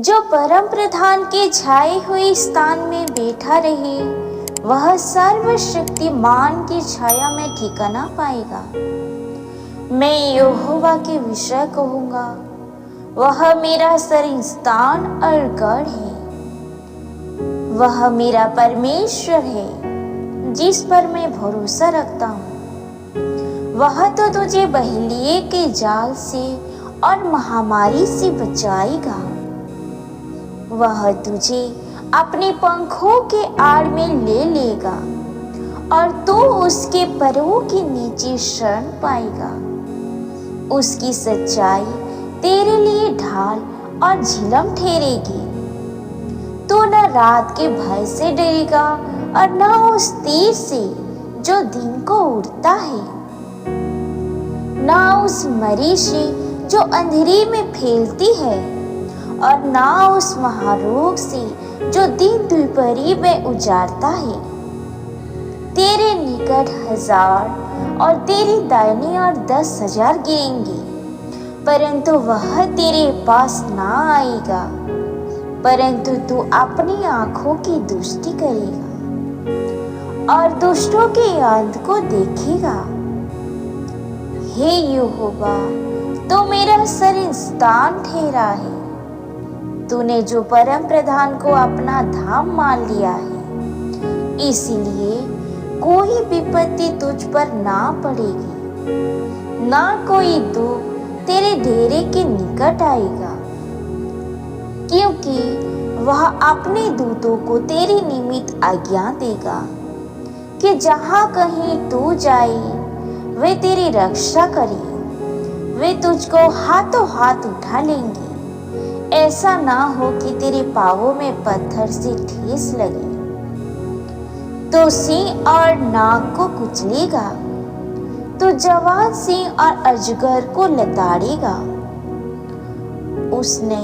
जो परम प्रधान के छाए हुए स्थान में बैठा रहे, वह सर्वशक्तिमान की छाया में ठिकाना पाएगा। मैं यहोवा के विषय कहूँगा, वह मेरा शरण स्थान और गढ़ है। वह मेरा परमेश्वर है, जिस पर मैं भरोसा रखता हूँ। वह तो तुझे बहेलिए के जाल से और महामारी से बचाएगा। वह तुझे अपने पंखों के आड़ में ले लेगा और तू उसके परों के नीचे शरण पाएगा। उसकी सच्चाई तेरे लिए ढाल और झिलम ठहरेगी। तू न रात के भय से डरेगा और न उस तीर से जो दिन को उड़ता है, न उस मरी से जो अंधेरे में फैलती है, और न उस महारोग से जो दिन दोपहरी में उजाड़ता है। तेरे निकट 1000 और तेरे दाहिने और 10,000 गिरेंगे, परंतु वह तेरे पास ना आएगा। परंतु तू अपनी आंखों की दृष्टि करेगा और दुष्टों के अंत को देखेगा। हे यहोवा, तो मेरा शरण स्थान ठहरा है। तूने जो परम प्रधान को अपना धाम मान लिया है, इसलिए कोई विपत्ति तुझ पर ना पड़ेगी, ना कोई दुख तेरे डेरे के निकट आएगा, क्योंकि वह अपने दूतों को तेरे निमित्त आज्ञा देगा कि जहाँ कहीं तू जाए, वे तेरी रक्षा करें। वे तुझको हाथों हाथ उठा लेंगे, ऐसा ना हो कि तेरे पाँवों में पत्थर से ठेस लगे। तो सिंह और नाग को कुचलेगा, तो जवान सिंह और अजगर को लताड़ेगा। उसने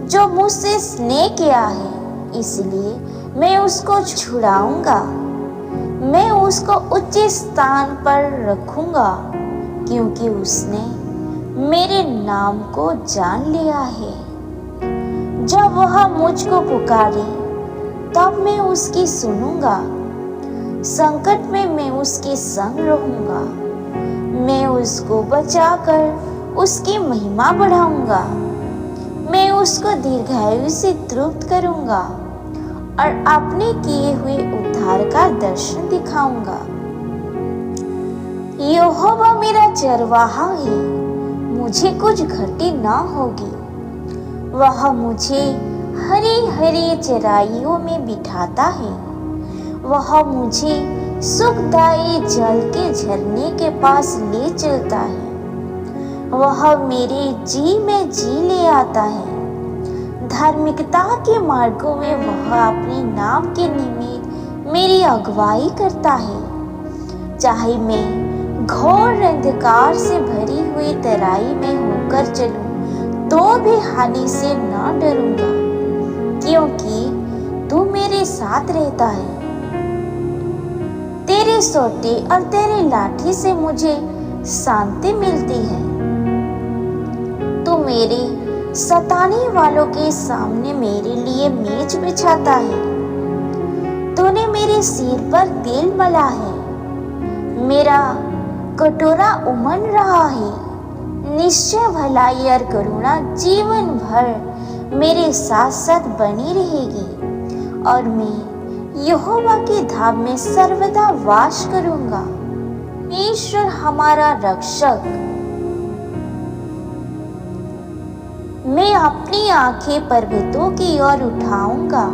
जो मुझसे स्नेह किया है, इसलिए मैं उसको छुड़ाऊंगा। मैं उसको उच्च स्थान पर रखूंगा, क्योंकि उसने मेरे नाम को जान लिया है। जब वह मुझको पुकारे, तब मैं उसकी सुनूंगा। संकट में मैं उसके संग रहूंगा। मैं उसको बचाकर उसकी महिमा बढ़ाऊंगा। मैं उसको दीर्घायु से तृप्त करूंगा और अपने किए हुए उद्धार का दर्शन दिखाऊंगा। यहोवा मेरा चरवाहा है, मुझे कुछ घटी ना होगी। वह मुझे हरे हरे चराइयों में बिठाता है। वह मुझे सुखदायी जल के झरने के पास ले चलता है। वह मेरे जी में जी ले आता है। धार्मिकता के मार्गों में वह अपने नाम के निमित्त मेरी अगुवाई करता है। चाहे मैं घोर अंधकार से भरी हुई तराई में होकर चलूं, तो भी हानि से ना डरूंगा, क्योंकि तू मेरे साथ रहता है। तेरे सोटे और तेरे लाठी से मुझे शांति मिलती है। तू मेरे सताने वालों के सामने मेरे लिए मेज बिछाता है। तूने मेरे सिर पर तेल मला है। मेरा कटोरा उमड़ रहा है। निश्चय भलाई और करुणा जीवन भर मेरे साथ साथ बनी रहेगी, और मैं यहोवा के धाम में सर्वदा वास करूंगा। ईश्वर हमारा रक्षक। मैं अपनी आंखें पर्वतों की ओर उठाऊंगा।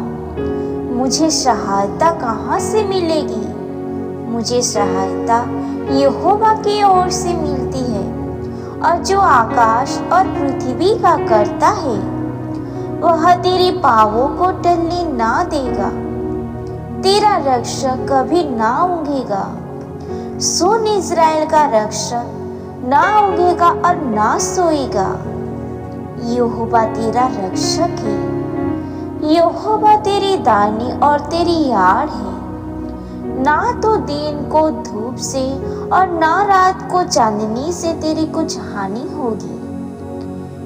मुझे सहायता कहाँ से मिलेगी? मुझे सहायता यहोवा की ओर से मिलती है, और जो आकाश और पृथ्वी का करता है, वह तेरे पाँवों को टलने ना देगा। तेरा रक्षक कभी ना ऊँघेगा। सुन, इज़राइल का रक्षक ना ऊँघेगा और ना सोएगा। यहोवा तेरा रक्षक है। यहोवा तेरी दानी और तेरी आड़ है। ना तो दिन को धूप से और ना रात को चांदनी से तेरी कुछ हानि होगी।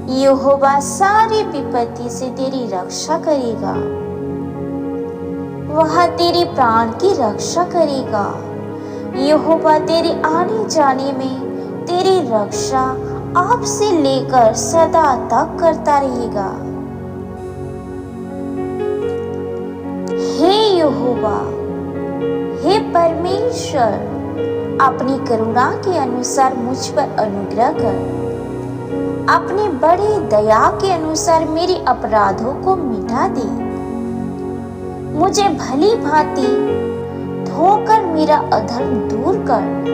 यहोवा सारी विपत्ति से तेरी रक्षा करेगा। वह तेरे प्राण की रक्षा करेगा। यहोवा तेरे आने जाने में तेरी रक्षा अब से लेकर सदा तक करता रहेगा। हे यहोवा, हे परमेश्वर, अपनी करुणा के अनुसार मुझ पर अनुग्रह कर। अपने बड़े दया के अनुसार मेरे अपराधों को मिटा दे। मुझे भली भांति धोकर मेरा अधर्म दूर कर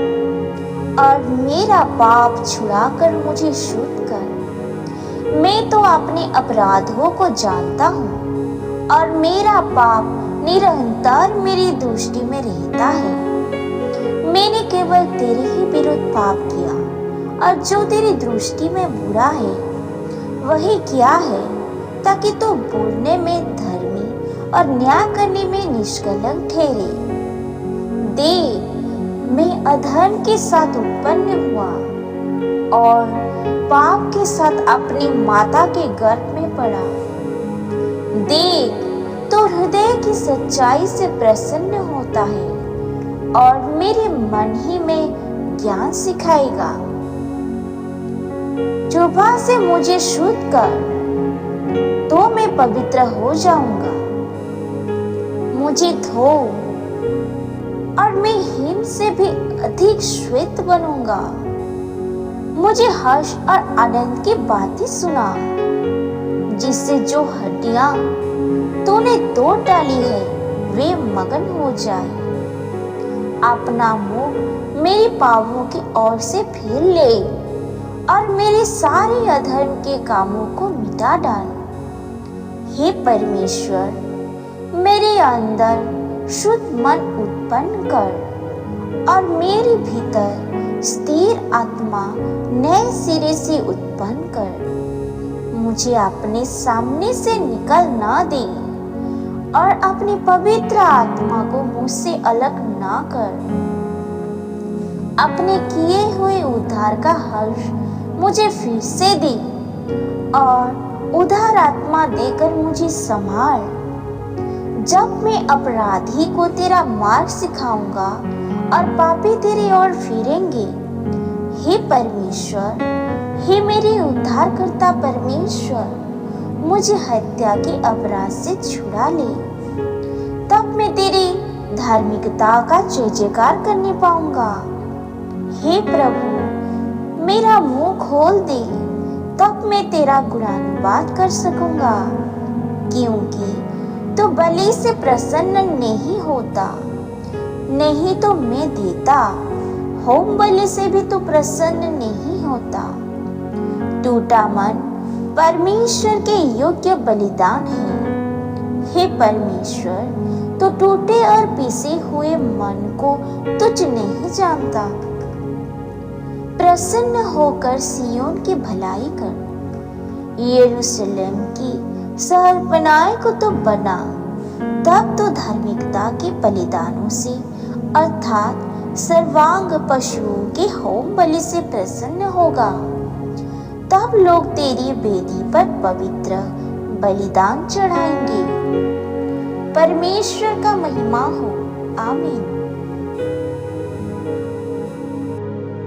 और मेरा पाप छुड़ाकर मुझे शुद्ध कर। मैं तो अपने अपराधों को जानता हूँ और मेरा पाप निरंतर मेरी दृष्टि में रहता है। मैंने केवल तेरे ही विरुद्ध पाप किया और जो तेरी दृष्टि में बुरा है वही किया है, ताकि तू बोलने में धर्मी और न्याय करने में निष्कलंक ठहरे। देख, मैं अधर्म के साथ उत्पन्न हुआ और पाप के साथ अपनी माता के गर्भ में पड़ा। देख, तो हृदय की सच्चाई से प्रसन्न होता है और मेरे मन ही में ज्ञान सिखाएगा। जुबान से मुझे शुद्ध कर, तो मैं पवित्र हो जाऊंगा। मुझे धो और मैं हिम से भी अधिक श्वेत बनूंगा। मुझे हर्ष और आनंद की बातें सुना, जिससे जो हड्डियां तूने तोड़ डाली है वे मगन हो जाए। अपना मुंह मेरे पापों की ओर से फेर ले और मेरे सारे अधर्म के कामों को मिटा डाल। हे परमेश्वर, मेरे अंदर शुद्ध मन उत्पन्न कर और मेरे भीतर स्थिर आत्मा नए सिरे से उत्पन्न कर। मुझे अपने सामने से निकल ना दे और अपनी पवित्र आत्मा को मुझसे अलग ना कर। अपने किए हुए उद्धार का हर्ष मुझे फिर से दे और उदार आत्मा देकर मुझे संभाल। जब मैं अपराधी को तेरा मार्ग सिखाऊंगा और पापी तेरी ओर फिरेंगे। हे परमेश्वर, हे मेरे उद्धारकर्ता परमेश्वर, मुझे हत्या के अपराध से छुड़ा ले। तब मैं तेरी धार्मिकता का जय जयकार करने पाऊंगा। हे प्रभु, मेरा मुंह खोल दे, तब मैं तेरा गुणानुवाद कर सकूंगा। क्योंकि तो बलि से प्रसन्न नहीं होता, नहीं तो मैं देता। होम बलि से भी तो प्रसन्न नहीं होता। टूटा मन परमेश्वर के योग्य बलिदान है। हे परमेश्वर, तो टूटे और पिसे हुए मन को तुझ नहीं जानता। प्रसन्न होकर सियोन की भलाई कर, यरूशलेम की शहरपनाह को तो बना। तब तो धार्मिकता के बलिदानों से अर्थात सर्वांग पशुओं के होम बलि से प्रसन्न होगा। तब लोग तेरी वेदी पर पवित्र बलिदान चढ़ाएंगे। परमेश्वर का महिमा हो। आमीन।